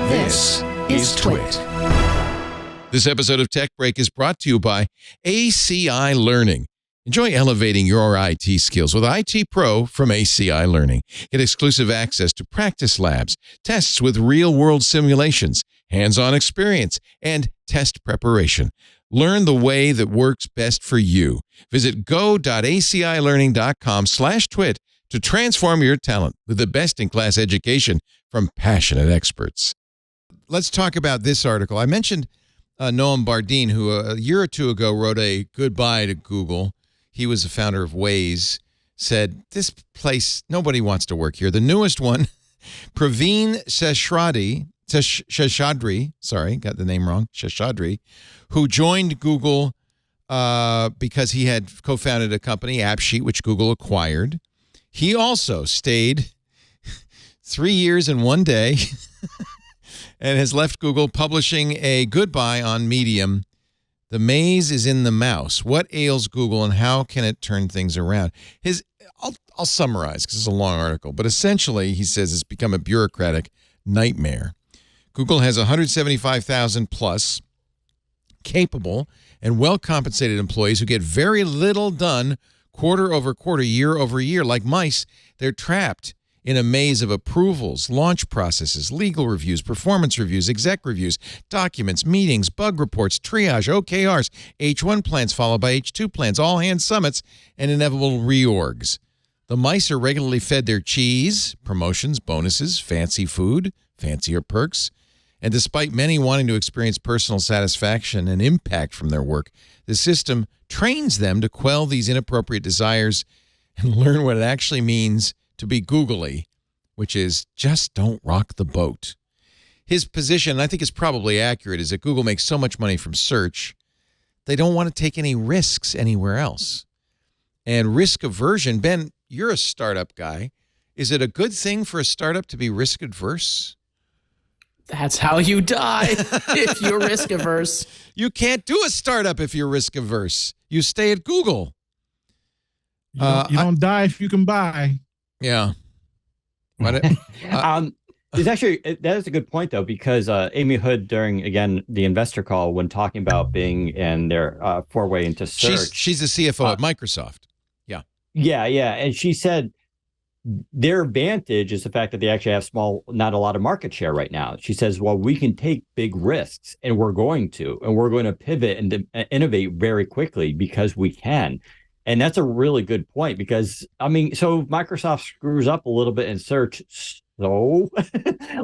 This is TWiT. This episode of Tech Break is brought to you by ACI Learning. Enjoy elevating your IT skills with IT Pro from ACI Learning. Get exclusive access to practice labs, tests with real-world simulations, hands-on experience, and test preparation. Learn the way that works best for you. Visit go.acilearning.com/twit to transform your talent with the best-in-class education from passionate experts. Let's talk about this article. I mentioned Noam Bardeen, who a year or two ago wrote a goodbye to Google. He was the founder of Waze, said, this place, nobody wants to work here. The newest one, Praveen Seshadri, sorry, got the name wrong, Seshadri, who joined Google because he had co-founded a company, AppSheet, which Google acquired. He also stayed 3 years and 1 day and has left Google, publishing a goodbye on Medium. The maze is in the mouse. What ails Google and how can it turn things around? I'll summarize because it's a long article, but essentially he says it's become a bureaucratic nightmare. Google has 175,000 plus capable and well-compensated employees who get very little done quarter over quarter, year over year. Like mice, they're trapped in a maze of approvals, launch processes, legal reviews, performance reviews, exec reviews, documents, meetings, bug reports, triage, OKRs, H1 plans followed by H2 plans, all-hands summits, and inevitable reorgs. The mice are regularly fed their cheese, promotions, bonuses, fancy food, fancier perks, and despite many wanting to experience personal satisfaction and impact from their work, the system trains them to quell these inappropriate desires and learn what it actually means to be googly, which is just don't rock the boat. His position, I think is probably accurate, is that Google makes so much money from search, they don't want to take any risks anywhere else. And risk aversion, Ben, you're a startup guy. Is it a good thing for a startup to be risk adverse? That's how you die if you're risk averse. You can't do a startup if you're risk averse. You stay at Google. You don't die if you can buy. Yeah. It's actually, that is a good point, though, because Amy Hood, during, again, the investor call, when talking about Bing and their foray into search. She's the CFO at Microsoft. Yeah. Yeah. And she said their advantage is the fact that they actually have not a lot of market share right now. She says, well, we can take big risks, and we're going to pivot and innovate very quickly because we can. And that's a really good point because, I mean, so Microsoft screws up a little bit in search. So,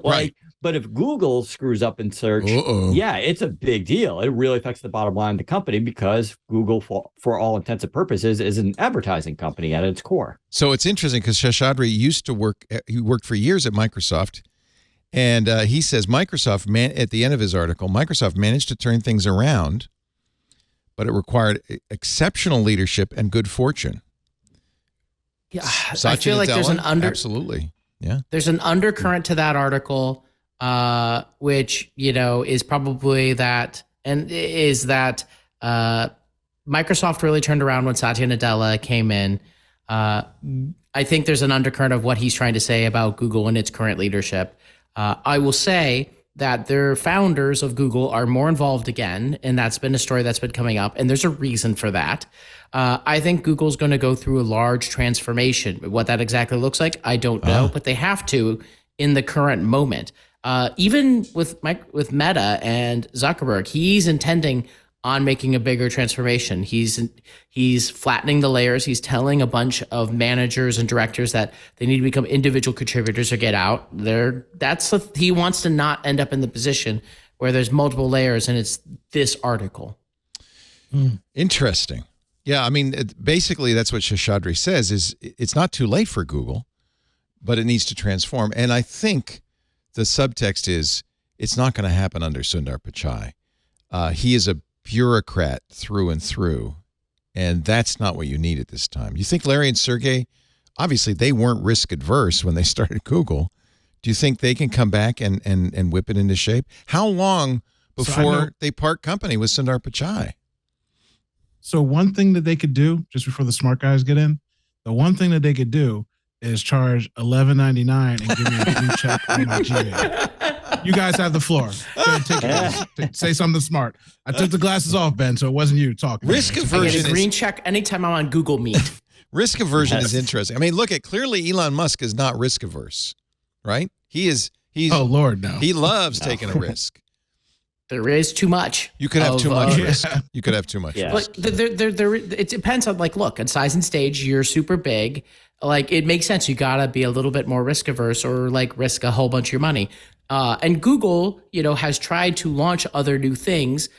right. But if Google screws up in search, yeah, it's a big deal. It really affects the bottom line of the company because Google, for all intents and purposes, is an advertising company at its core. So it's interesting because Seshadri used to work, he worked for years at Microsoft. And he says Microsoft, at the end of his article, Microsoft managed to turn things around, but it required exceptional leadership and good fortune. Yeah, Satya I feel like there's an absolutely, yeah. There's an undercurrent to that article, which is probably that, and is that Microsoft really turned around when Satya Nadella came in. I think there's an undercurrent of what he's trying to say about Google and its current leadership. I will say that their founders of Google are more involved again, and that's been a story that's been coming up, and there's a reason for that. I think Google's going to go through a large transformation. What that exactly looks like, I don't know, but they have to in the current moment. Even with Meta and Zuckerberg, he's intending on making a bigger transformation. He's flattening the layers. He's telling a bunch of managers and directors that they need to become individual contributors or get out. He wants to not end up in the position where there's multiple layers and it's this article. Interesting. Yeah, I mean, basically that's what Seshadri says is it's not too late for Google, but it needs to transform. And I think the subtext is it's not going to happen under Sundar Pichai. He is a bureaucrat through and through, and that's not what you need at this time. You think Larry and Sergey, obviously they weren't risk adverse when they started Google. Do you think they can come back and whip it into shape? How long before they part company with Sundar Pichai? So one thing that they could do, just before the smart guys get in, the one thing that they could do is charge $11.99 and give me a blue check on my Gmail. You guys have the floor. Say something smart. I took the glasses off, Ben, so it wasn't you talking. Risk I get aversion a green check anytime I'm on Google Meet. Risk aversion is interesting. I mean, look at clearly Elon Musk is not risk averse, right? He's oh Lord, no. He loves taking a risk. There is too much. You could have too much risk. Yeah. You could have too much risk. But it depends on, like, look, at size and stage, you're super big. Like, it makes sense. You got to be a little bit more risk averse or like risk a whole bunch of your money. And Google, has tried to launch other new things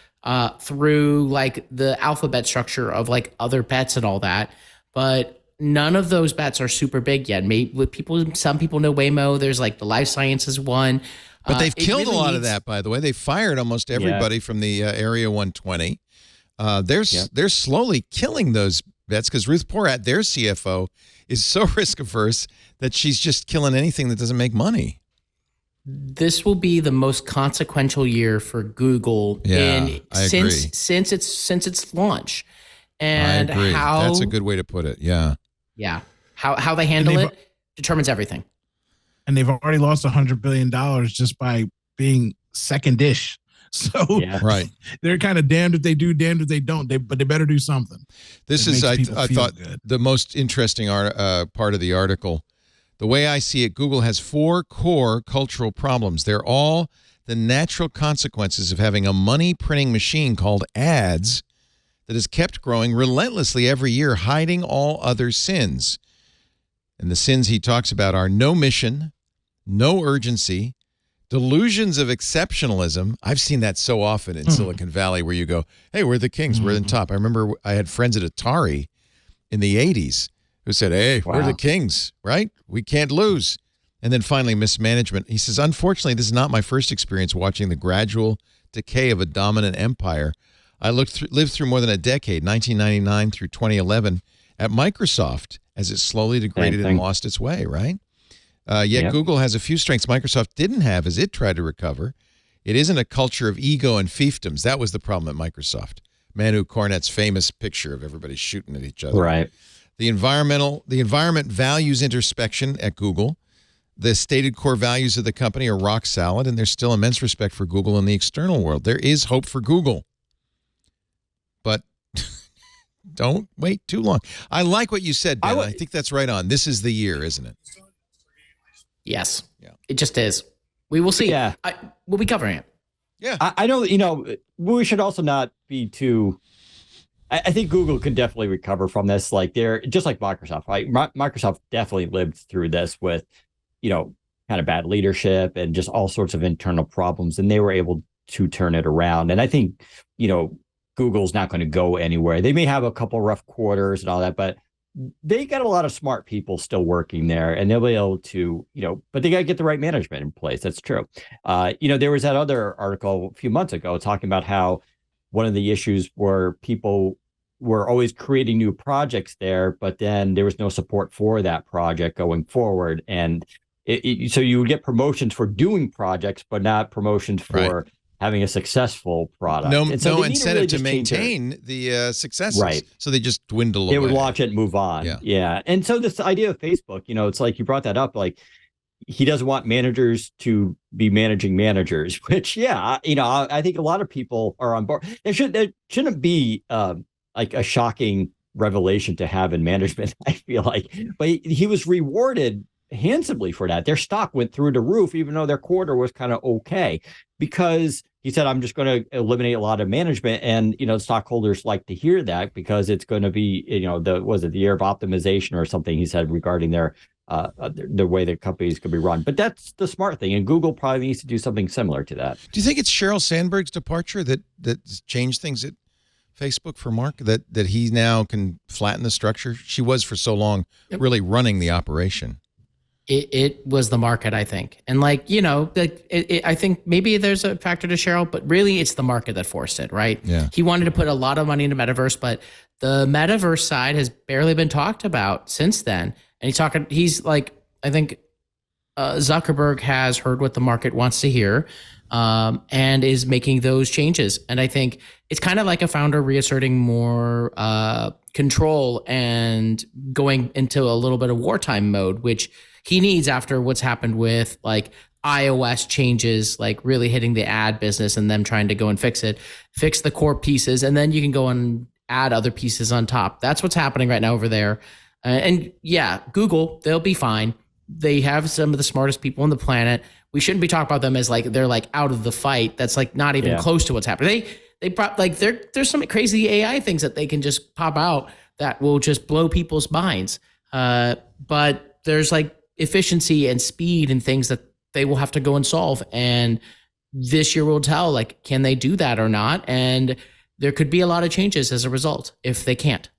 through like the alphabet structure of like other bets and all that. But none of those bets are super big yet. Maybe some people know Waymo. There's like the life sciences one. But they've killed a lot of that, by the way. They fired almost everybody from the Area 120. They're slowly killing those bets because Ruth Porat, their CFO, is so risk averse that she's just killing anything that doesn't make money. This will be the most consequential year for Google since its launch. And I agree. how That's a good way to put it. Yeah. Yeah. How they handle it determines everything. And they've already lost $100 billion just by being second-ish. So right. They're kind of damned if they do, damned if they don't. But they better do something. This is, I thought, good. The most interesting part of the article. The way I see it, Google has 4 core cultural problems. They're all the natural consequences of having a money printing machine called ads that has kept growing relentlessly every year, hiding all other sins. And the sins he talks about are no mission, no urgency, delusions of exceptionalism. I've seen that so often in Silicon Valley where you go, hey, we're the kings, we're the top. I remember I had friends at Atari in the 80s who said, hey, we're the kings, right? We can't lose. And then finally, mismanagement. He says, unfortunately, this is not my first experience watching the gradual decay of a dominant empire. I lived through more than a decade, 1999 through 2011, at Microsoft as it slowly degraded and lost its way, right? Yet Google has a few strengths Microsoft didn't have as it tried to recover. It isn't a culture of ego and fiefdoms. That was the problem at Microsoft. Manu Cornett's famous picture of everybody shooting at each other. Right. The environment values introspection at Google. The stated core values of the company are rock solid, and there's still immense respect for Google in the external world. There is hope for Google. But don't wait too long. I like what you said, Ben. I think that's right on. This is the year, isn't it? Yes. Yeah. It just is. We will see. Yeah. We'll be covering it. Yeah. I know, we should also not be too... I think Google can definitely recover from this. Like they're just like Microsoft, right? Microsoft definitely lived through this with, kind of bad leadership and just all sorts of internal problems. And they were able to turn it around. And I think, Google's not going to go anywhere. They may have a couple rough quarters and all that, but they got a lot of smart people still working there, and they'll be able to, but they got to get the right management in place. That's true. There was that other article a few months ago talking about how one of the issues were people were always creating new projects there, but then there was no support for that project going forward. And so you would get promotions for doing projects, but not promotions for having a successful product. No really incentive to maintain the successes. Right. So they just dwindle away. They would launch it and move on. Yeah. And so this idea of Facebook, it's like you brought that up, like he doesn't want managers to be managing managers, which, I think a lot of people are on board. There shouldn't be like a shocking revelation to have in management, I feel like. But he was rewarded handsomely for that. Their stock went through the roof, even though their quarter was kind of okay, because he said, I'm just going to eliminate a lot of management. And, stockholders like to hear that because it's going to be, the year of optimization or something he said regarding their the way the companies could be run. But that's the smart thing. And Google probably needs to do something similar to that. Do you think it's Sheryl Sandberg's departure that changed things at Facebook for Mark, that he now can flatten the structure? She was for so long really running the operation. It was the market, I think. And I think maybe there's a factor to Sheryl, but really it's the market that forced it, right? Yeah. He wanted to put a lot of money into metaverse, but the metaverse side has barely been talked about since then. And he's like, I think Zuckerberg has heard what the market wants to hear, and is making those changes. And I think it's kind of like a founder reasserting more control and going into a little bit of wartime mode, which he needs after what's happened with like iOS changes, like really hitting the ad business and them trying to go and fix the core pieces, and then you can go and add other pieces on top. That's what's happening right now over there. And yeah, Google, they'll be fine. They have some of the smartest people on the planet. We shouldn't be talking about them as like they're like out of the fight. That's like not even close to what's happening. There's some crazy AI things that they can just pop out that will just blow people's minds. But there's like efficiency and speed and things that they will have to go and solve. And this year will tell, like, can they do that or not? And there could be a lot of changes as a result if they can't.